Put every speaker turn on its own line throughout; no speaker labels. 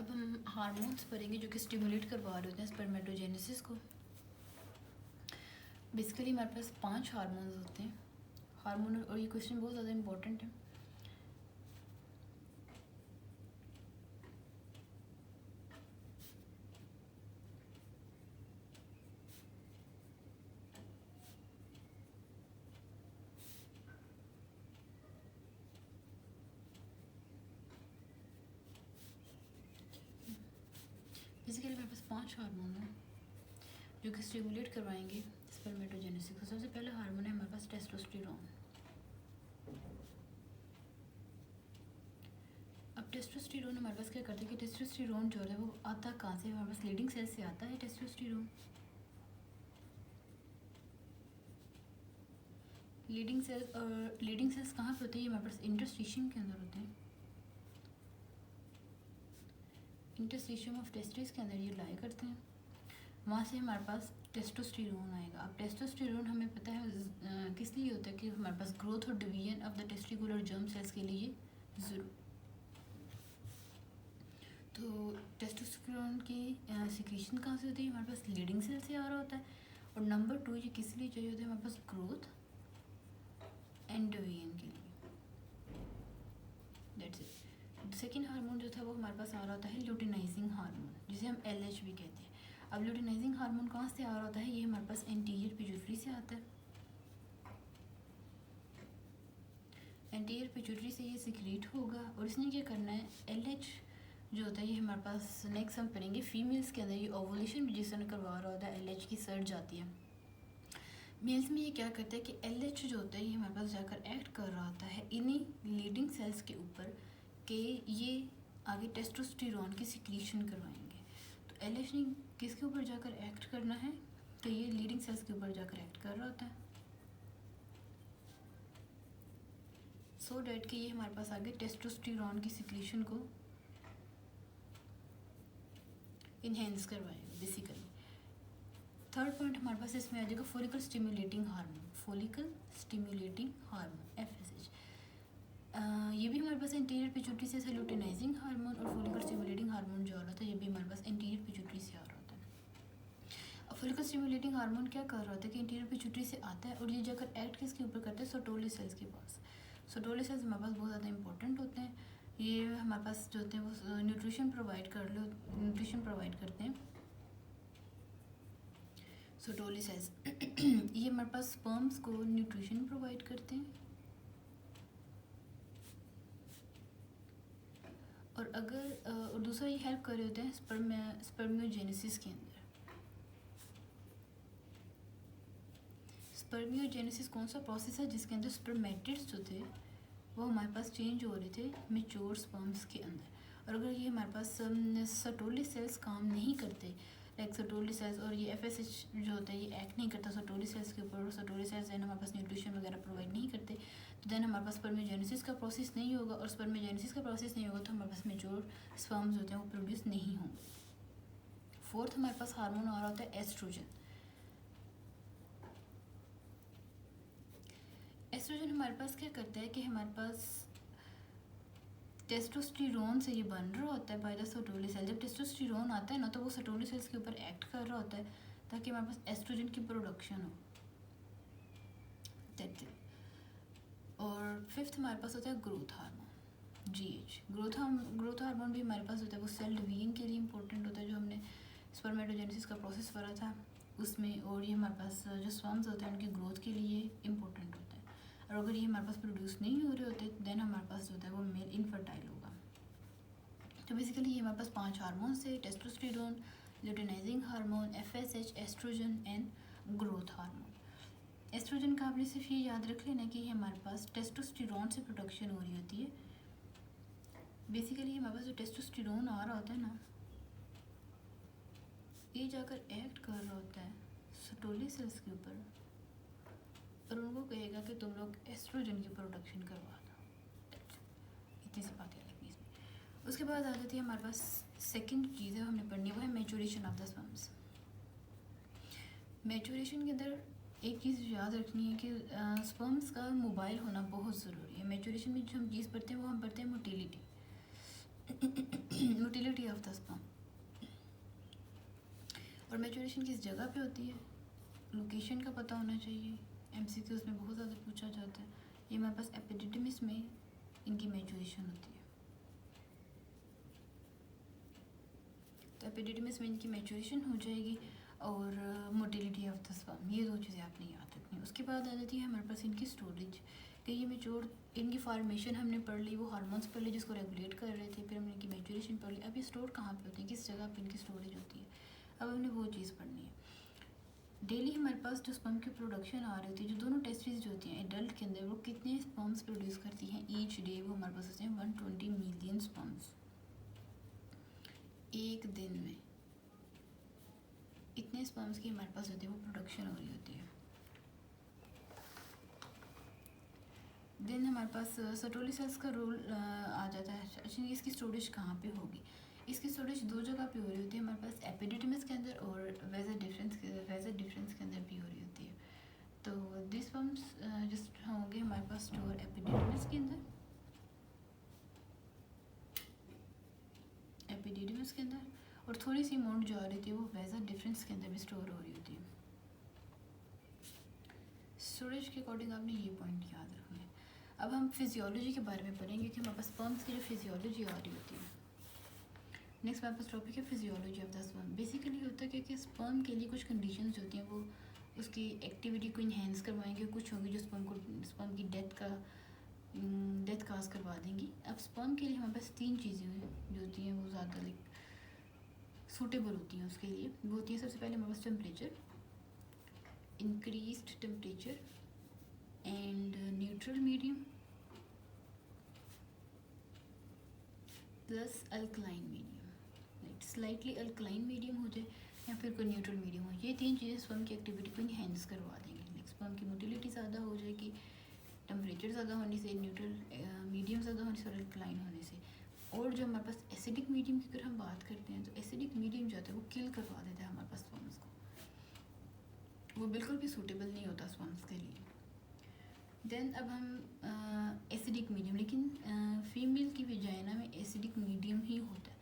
अब हम हार्मोन्स पढ़ेंगे जो कि स्टिमुलेट करवा रहे होते हैं स्पर्मेटोजेनेसिस को। बेसिकली हमारे पास 5 हार्मोन्स होते हैं हार्मोन, और ये क्वेश्चन बहुत ज़्यादा इम्पोर्टेंट है। बेसिकली हमारे पास 5 हार्मोन हैं जो कि स्टिमुलेट करवाएंगे स्पर्मेटोजेनेसिस को। सबसे पहला हार्मोन है हमारे पास टेस्टोस्टेरोन। अब टेस्टोस्टेरोन हमारे पास क्या करता है कि टेस्टोस्टेरोन जो है वो आता कहाँ से, हमारे पास लीडिंग सेल से आता है टेस्टोस्टेरोन। लीडिंग सेल्स कहाँ पे होते हैं, ये हमारे पास इंटरस्टिशियम के अंदर होते हैं। इंटरस्टिशियम ऑफ टेस्टिस के अंदर ये लाई करते हैं। वहाँ से हमारे पास टेस्टोस्टेरोन आएगा। अब टेस्टोस्टेरोन हमें पता है किस लिए होता है कि हमारे पास ग्रोथ और division of the testicular germ cells के लिए ज़रूर। तो टेस्टोस्टेरोन की सिक्रीशन कहाँ से होती है, हमारे पास लीडिंग सेल से आ रहा होता है। और नंबर 2 ये किस लिए चाहिए होता है, हमारे पास ग्रोथ एंड डिवीजन के लिए। That's it. सेकेंड हार्मोन जो था वो हमारे पास आ रहा होता है ल्यूटिनाइजिंग हार्मोन, जिसे हम LH भी कहते हैं। अब ल्यूटिनाइजिंग हार्मोन कहाँ से आ रहा होता है, ये हमारे पास एंटीरियर पिट्यूटरी से आता है। एंटीरियर पिट्यूटरी से ये सिक्रीट होगा और इसने क्या करना है, LH जो होता है ये हमारे पास नेक्स्ट हम पढ़ेंगे फीमेल्स के अंदर ये ओवुलेशन जिसने करवा रहा होता है LH की सर्ज जाती है। मेल्स में ये क्या करता है कि LH जो होता है ये हमारे पास जाकर एक्ट कर रहा होता है इन्हीं लीडिंग सेल्स के ऊपर कि ये आगे टेस्टोस्टेरोन की सिक्रीशन करवाएंगे। तो LH ने किसके ऊपर जाकर एक्ट करना है, तो ये लीडिंग सेल्स के ऊपर जाकर एक्ट कर रहा होता है, सो डैट कि ये हमारे पास आगे टेस्टोस्टेरोन की सिक्रीशन को इन्हेंस करवाएगा बेसिकली। थर्ड पॉइंट हमारे पास इसमें आ जाएगा follicle stimulating hormone. Follicle stimulating hormone FSH, ये भी हमारे पास एंटीरियर पिट्यूटरी से ल्यूटिनाइजिंग हार्मोन और फॉलिकल स्टिमुलेटिंग हार्मोन जो आ रहा था ये भी हमारे पास एंटीरियर पिट्यूटरी से आ रहा होता है। अब फॉलिकल स्टिमुलेटिंग हार्मोन क्या कर रहा होता है कि एंटीरियर पिट्यूटरी से आता है और ये जाकर एक्ट किसके ऊपर करता है, सर्टोली सेल्स के पास। सर्टोली सेल्स हमारे पास बहुत ज़्यादा इंपॉर्टेंट होते हैं। ये हमारे पास जो होते हैं वो न्यूट्रिशन प्रोवाइड करते हैं। सर्टोली सेल्स ये हमारे पास स्पर्म्स को न्यूट्रिशन प्रोवाइड करते हैं। और अगर और दूसरा ये हेल्प कर रहे होते हैं स्पर्मियोजेनेसिस के अंदर। स्पर्मियोजेनेसिस कौन सा प्रोसेस है जिसके अंदर स्पर्मेटिड्स जो थे वो हमारे पास चेंज हो रहे थे मैच्योर स्पर्म्स के अंदर। और अगर ये हमारे पास सर्टोली सेल्स काम नहीं करते, लाइक सर्टोली सेल्स और ये FSH जो होता है ये एक्ट नहीं करता सर्टोली सेल्स के ऊपर, और सर्टोली सेल्स देन हमारे पास न्यूट्रिशन वगैरह प्रोवाइड नहीं करते, तो देन हमारे पास स्पर्मियोजेनेसिस का प्रोसेस नहीं होगा। और स्पर्मियोजेनेसिस का प्रोसेस नहीं होगा तो हमारे पास मैच्योर स्पर्म्स होते हैं वो प्रोड्यूस नहीं होंगे। फोर्थ हमारे पास हार्मोन आ रहा होता है एस्ट्रोजन। एस्ट्रोजन हमारे पास क्या करता है कि हमारे पास टेस्टोस्टेरोन से ये बन रहा होता है बाय द सर्टोली सेल। जब टेस्टोस्टेरोन आता है ना तो वो सर्टोली सेल्स के ऊपर एक्ट कर रहा होता है ताकि हमारे पास एस्ट्रोजन की प्रोडक्शन हो। That's it. और फिफ्थ हमारे पास होता है growth hormone GH। Growth hormone भी हमारे पास होता है, वो सेल डिवीजन के लिए इंपॉर्टेंट होता है जो हमने स्पर्मेटोजेनेसिस का प्रोसेस पढ़ा था उसमें। और ये हमारे पास जो स्पर्म्स होते हैं उनकी ग्रोथ के लिए इंपॉर्टेंट होता है। और अगर ये हमारे पास प्रोड्यूस नहीं हो रहे होते देन हमारे पास जो होता है वो मेल इनफर्टाइल होगा। तो बेसिकली ये हमारे पास 5 हार्मोन्स है, testosterone, luteinizing hormone, FSH, oestrogen and growth hormone. Oestrogen का आपने सिर्फ ये याद रख लेना कि हमारे पास टेस्टोस्टेरोन से प्रोडक्शन हो रही होती है। बेसिकली हमारे पास जो टेस्टोस्टेरोन आ रहा होता है ना ये जाकर एक्ट कर रहा होता है सर्टोली सेल्स के ऊपर और उनको कहेगा कि तुम लोग एस्ट्रोजन की प्रोडक्शन करवा दो। इतनी सी बात याद रखनी इसमें। उसके बाद आ जाती है हमारे पास सेकंड चीज़ है हमने पढ़नी, वो है maturation of the sperms. Maturation के अंदर एक चीज़ याद रखनी है कि स्पर्म्स का मोबाइल होना बहुत ज़रूरी है। मैच्योरेशन में जो हम चीज़ पढ़ते हैं वो हम पढ़ते हैं motility. Motility of the sperm. और मैच्योरेशन किस जगह पे होती है, लोकेशन का पता होना चाहिए। एमसीक्यूज़ में बहुत ज़्यादा पूछा जाता है। ये हमारे पास एपिडिडमिस में इनकी मैच्योरेशन होती है। तो एपिडिडमिस में इनकी मैच्योरेशन हो जाएगी और मोटिलिटी ऑफ द स्पर्म, ये दो चीज़ें आपने याद रखनी। उसके बाद आ जाती है हमारे पास इनकी स्टोरेज, कि ये मेच्योर, इनकी फॉर्मेशन हमने पढ़ ली, वो हार्मोन्स पढ़ ली जिसको रेगुलेट कर रहे थे, फिर हमने इनकी मैच्योरेशन पढ़ ली। अब ये स्टोर कहाँ पे होती है, किस जगह पे इनकी स्टोरेज होती है, अब हमने वो चीज़ पढ़नी है। डेली हमारे पास जो स्पर्म की प्रोडक्शन आ रही होती है, जो दोनों टेस्टिस जो होती हैं एडल्ट के अंदर, वो कितने स्पर्म्स प्रोड्यूस करती हैं ईच डे, वो हमारे पास होते हैं 120 मिलियन स्पर्म्स एक दिन में। इतने स्पर्म्स की हमारे पास होती है, वो प्रोडक्शन हो रही होती है। देन हमारे पास सर्टोली सेल्स का रोल आ जाता है। अच्छा, इसकी स्टोरेज कहाँ पे होगी, इसकी स्टोरेज दो जगह पे हो रही होती है हमारे पास, एपिडिडमिस के अंदर और वेजर डिफरेंस के अंदर भी हो रही होती है। तो दिस स्पर्म्स जस्ट होंगे हमारे पास स्टोर एपिडिडमिस के अंदर, और थोड़ी सी अमाउंट जो आ रही थी वो वेजर डिफरेंस के अंदर भी स्टोर हो रही होती है। स्टोरेज के अकॉर्डिंग आपने ये पॉइंट याद रखना है। अब हम फिजियोलॉजी के बारे में पढ़ेंगे कि हमारे पास स्पर्म्स की जो फिजियोलॉजी आ रही होती है। नेक्स्ट हमारे पास टॉपिक है physiology of the sperm. Basically होता है कि स्पर्म के लिए कुछ कंडीशंस होती हैं, वो उसकी एक्टिविटी को इन्हेंस करवाएंगे, कुछ होंगी जो स्पर्म की डेथ काज करवा देंगी। अब स्पर्म के लिए हमारे पास तीन चीज़ें जो होती हैं वो ज़्यादा लाइक सूटेबल होती हैं उसके लिए। वो होती है सबसे पहले हमारे पास temperature, increased temperature and neutral medium plus alkaline medium, like slightly alkaline medium हो जाए या फिर कोई न्यूट्रल मीडियम हो। ये तीन चीज़ें स्पर्म की एक्टिविटी को इन्हेंस करवा देंगी। लाइक स्पर्म की मोटिलिटी ज़्यादा हो जाएगी टेम्परेचर ज़्यादा होने से, न्यूट्रल मीडियम ज़्यादा होने से और अल्कलाइन होने से। और जो हमारे पास एसिडिक मीडियम की अगर हम बात करते हैं, तो एसिडिक मीडियम जो होता है वो किल करवा देता है हमारे पास स्पर्म्स को, वो बिल्कुल भी सूटेबल नहीं होता स्पर्म्स के लिए। देन अब हम एसिडिक मीडियम, लेकिन फीमेल की वेजाइना में एसिडिक मीडियम ही होता है,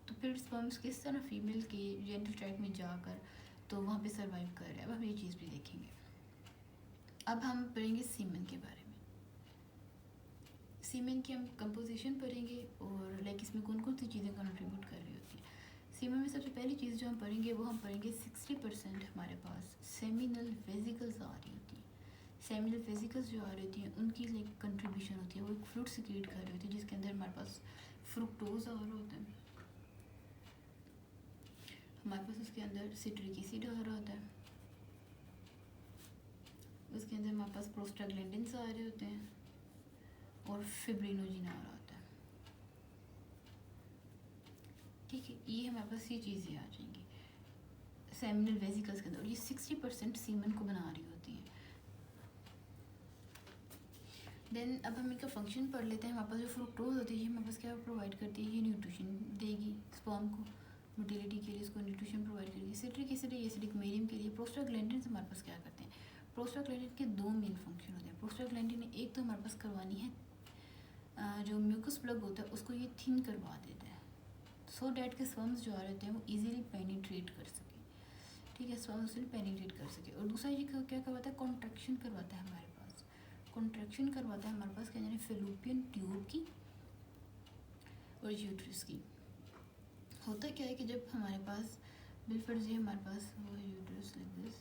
तो फिर स्पर्म्स किस तरह फीमेल के जेनिटल ट्रैक्ट में जाकर तो वहाँ पे सर्वाइव कर रहे हैं। अब हम ये चीज़ भी देखेंगे। अब हम पढ़ेंगे सीमेन के बारे में। सीमेन की हम कंपोजिशन पढ़ेंगे और लाइक इसमें कौन कौन सी चीज़ें कंट्रीब्यूट कर रही होती हैं। सीमेन में सबसे पहली चीज़ जो हम पढ़ेंगे वो हम पढ़ेंगे 60% हमारे पास सेमिनल वेसिकल्स आ रही होती हैं। सेमिनल वेसिकल्स जो आ रही होती हैं उनकी लाइक कंट्रीब्यूशन होती है, वो एक फ्लूइड सिक्रीट कर रही होती है जिसके अंदर हमारे पास फ्रुक्टोज आ रहा होता है, हमारे पास उसके अंदर सिट्रिक एसिड आ रहा होता है, उसके अंदर हमारे पास प्रोस्टाग्लैंडिन्स आ रहे होते हैं और फिब्रिनोजिन आ रहा होता है। ठीक है, ये हमारे पास ये चीज़ें आ जाएंगी सेमिनल वेसिकल्स के अंदर, और ये 60% सीमन को बना रही होती हैं। देन अब हम इनका फंक्शन पढ़ लेते हैं। हमारे पास जो फ्रुक्टोज होती है हमारे पास क्या प्रोवाइड करती है, ये न्यूट्रिशन देगी स्पर्म को, मोटिलिटी के लिए इसको न्यूट्रिशन प्रोवाइड करेगी। सिट्रिक एसिड एसिडिक मीडियम के लिए। प्रोस्टाग्लैंडिन्स हमारे पास क्या करते हैं, प्रोस्टाग्लैंडिन के दो मेन फंक्शन होते हैं। प्रोस्टाग्लैंडिन ने एक तो हमारे पास करवानी है जो म्यूकस प्लग होता है उसको ये थिन करवा देता है, सो डैट के स्पर्म्स जो आ रहे हैं वो इजीली पेनिट्रेट कर सके। ठीक है, स्पर्म्स से पेनिट्रेट कर सके। और दूसरा ये क्या करवाता है, कॉन्ट्रैक्शन करवाता है हमारे पास, कॉन्ट्रैक्शन करवाता है हमारे पास क्या जाने फेलोपियन ट्यूब की और यूट्रस की। होता क्या है कि जब हमारे पास बिलफर्ज है हमारे पास वो यूट्रस लाइक दिस,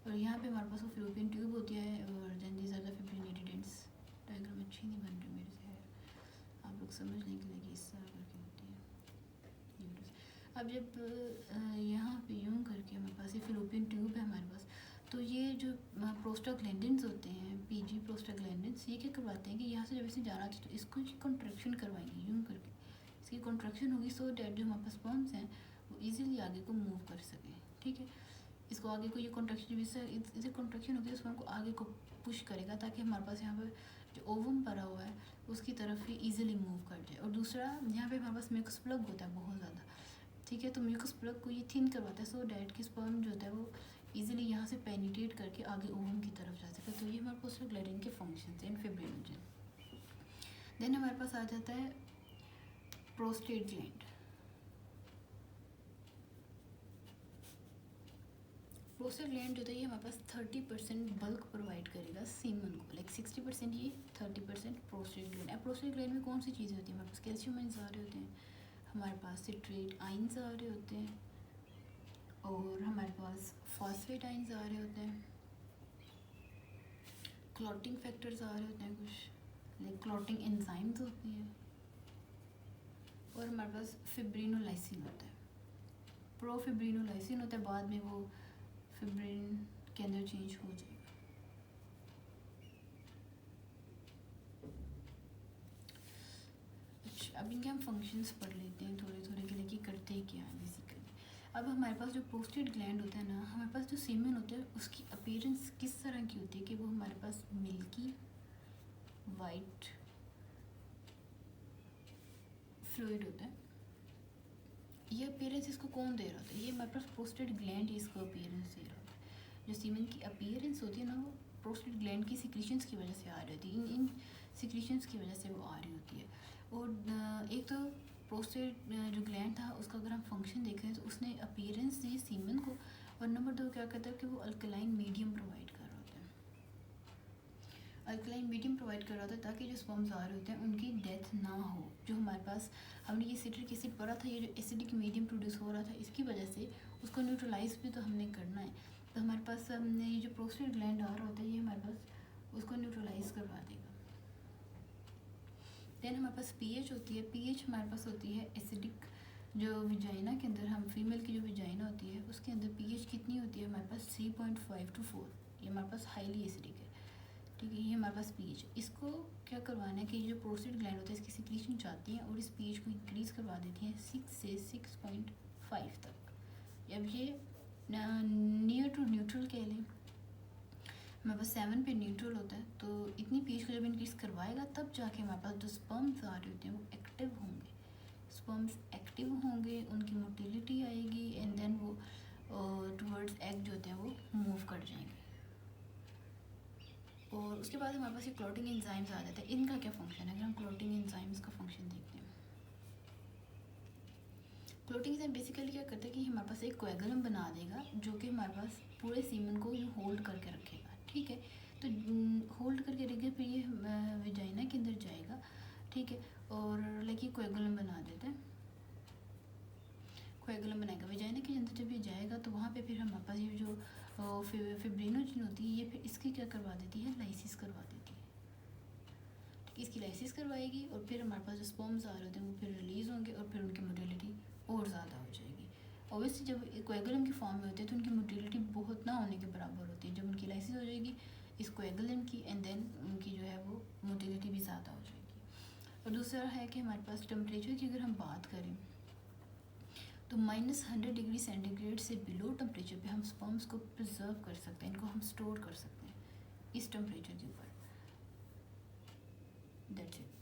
और यहाँ पे हमारे पास वो फेलोपियन ट्यूब होती है, और then these are the fibrinated ends. Diagram अच्छी नहीं बन रही मेरे से, आप लोग समझने के लिए इस तरह करके होती है यूट्रस। अब जब यहाँ पे यूँ करके हमारे पास ये फेलोपियन ट्यूब है हमारे पास, तो ये जो प्रोस्टाग्लैंडिन्स होते हैं, पीजी प्रोस्टाग्लैंडिन्स, ये क्या करवाते हैं कि यहाँ से जब इसे जाना था तो इसको कॉन्ट्रैक्शन करवाएंगे यूँ करके, इसकी कॉन्ट्रैक्शन होगी सो डैट जो हमारे पास स्पर्म्स हैं वो इजीली आगे को मूव कर सकें। ठीक है, इसको आगे को ये कॉन्ट्रैक्शन, इसे कॉन्ट्रैक्शन होगी स्पर्म को आगे को पुश करेगा ताकि हमारे पास यहाँ पर जो ओवम पड़ा हुआ है उसकी तरफ ही ईजिली मूव कर जाए। और दूसरा यहाँ पे हमारे पास म्यूकस प्लग होता है बहुत ज़्यादा। ठीक है, तो म्यूकस प्लग को ये थिन करवाता है सो डैट कि स्पर्म जो होता है वो इजीली यहाँ से पेनिट्रेट करके आगे ओवम की तरफ जा सके। तो ये हमारे प्रोस्टाग्लैंडिन के फंक्शन हैं इन फिब्रिनोजन। देन हमारे पास आ जाता है प्रोस्टेट ग्लैंड। प्रोस्टेट ग्लैंड जो होता है ये हमारे पास 30% बल्क प्रोवाइड करेगा सीमन को, लाइक 60% ये, 30% प्रोस्टेट ग्लैंड। अब प्रोस्टेट ग्लैंड में कौन सी चीज़ें होती हैं? हमारे पास कैल्शियम आइंस आ रहे होते हैं, हमारे पास सिट्रेट आइंस आ रहे होते हैं, और हमारे पास फॉस्फेट आइंस आ रहे होते हैं, क्लॉटिंग फैक्टर्स आ रहे होते हैं कुछ, लाइक क्लॉटिंग एंजाइम्स होती है, और हमारे पास फिब्रिनोलाइसिन होता है, प्रोफिब्रिनोलाइसिन होता है, बाद में वो फिब्रिन के अंदर चेंज हो जाएगा। अच्छा, अब इनके हम फंक्शंस पढ़ लेते हैं थोड़े थोड़े के लिए कि करते क्या हैं बेसिकली। अब हमारे पास जो प्रोस्टेट ग्लैंड होता है ना, हमारे पास जो सीमेन होता है उसकी अपीयरेंस किस तरह की होती है कि वो हमारे पास मिल्की वाइट फ्लूइड होता है। ये अपीयरेंस इसको कौन दे रहा होता है? ये हमारे पास प्रोस्टेट ग्लैंड ही इसको अपीयरेंस दे रहा होता है। जो सीमेन की अपीयरेंस होती है ना, वो प्रोस्टेट ग्लैंड की सिक्रीशंस की वजह से आ रही होती है, इन सिक्रीशंस की वजह से वो आ रही होती है। और एक तो प्रोस्टेट जो ग्लैंड था उसका अगर हम फंक्शन देखें तो उसने अपीयरेंस दी सीमेन को, और नंबर 2 क्या कहता है कि वो अल्कलाइन मीडियम प्रोवाइड कर रहा होता है। अल्कलाइन मीडियम प्रोवाइड कर रहा होता है ताकि जो स्पर्म्स आ रहे होते हैं उनकी डेथ ना हो। जो हमारे पास हमने ये सिट्रिक एसिड पढ़ा था, ये जो एसिडिक मीडियम प्रोड्यूस हो रहा था इसकी वजह से उसको न्यूट्रलाइज भी तो हमने करना है। तो हमारे पास ये जो प्रोस्टेट ग्लैंड आ रहा होता है ये हमारे पास उसको न्यूट्रलाइज करवा देगा। देन हमारे पास पीएच होती है। पीएच हमारे पास होती है एसिडिक। जो विजाइना के अंदर हम फीमेल की जो विजाइना होती है उसके अंदर पीएच कितनी होती है? हमारे पास 3.5 to 4। ये हमारे पास हाईली एसिडिक है, ठीक है। ये हमारे पास पीएच, इसको क्या करवाना है कि ये जो प्रोस्टेट ग्लैंड होता है इसकी सिक्रीशन चाहती हैं और इस पीएच को इंक्रीज़ करवा देती हैं 6 से 6.5 तक। अब ये नियर टू न्यूट्रल कह लें, हमारे पास 7 पे न्यूट्रल होता है, तो इतनी पीएच को जब इंक्रीज़ करवाएगा तब जाके हमारे पास जो स्पर्म्स आ रहे होते हैं वो एक्टिव होंगे। स्पर्म्स एक्टिव होंगे, उनकी मोटिलिटी आएगी, एंड देन वो टुवर्ड्स एग जो होते हैं वो मूव कर जाएंगे। और उसके बाद हमारे पास ये क्लॉटिंग एंजाइम्स आ जाते हैं। इनका क्या फंक्शन है? अगर हम क्लॉटिंग एंजाइम्स का फंक्शन देखते हैं, क्लॉटिंग एंजाइम बेसिकली क्या करते हैं कि हमारे पास एक कोएगुलम बना देगा जो कि हमारे पास पूरे सीमन को ये होल्ड करके रखेगा, ठीक है। तो होल्ड करके रखेगा, फिर ये विजाइना के अंदर जाएगा, ठीक है, और लाइक ये कोएगुलम बना देता है, कोएगुलम बनाएगा विजाइना के अंदर। जब ये जाएगा तो वहाँ पे फिर हमारे पास ये जो फिब्रिनोजन होती है ये फिर इसकी क्या करवा देती है? लाइसिस करवा देती है, ठीक है। इसकी लाइसिस करवाएगी और फिर हमारे पास जो स्पर्म्स आ रहे होते हैं वो फिर रिलीज़ होंगे और फिर उनकी मोटिलिटी और ज़्यादा हो जाएगी। ऑब्वियसली जब कोएगुलम की फॉर्म में होते हैं तो उनकी मोटिलिटी बहुत ना होने के बराबर होती है। जब उनकी लाइसिस हो जाएगी इस कोएगुलम की, एंड देन उनकी जो है वो मोटिलिटी भी ज़्यादा हो जाएगी। और दूसरा है कि हमारे पास टेम्परेचर की अगर हम बात करें तो -100 डिग्री सेंटीग्रेड से बिलो टेम्परेचर पे हम स्पर्म्स को प्रिजर्व कर सकते हैं, इनको हम स्टोर कर सकते हैं इस टेम्परेचर के ऊपर। That's it.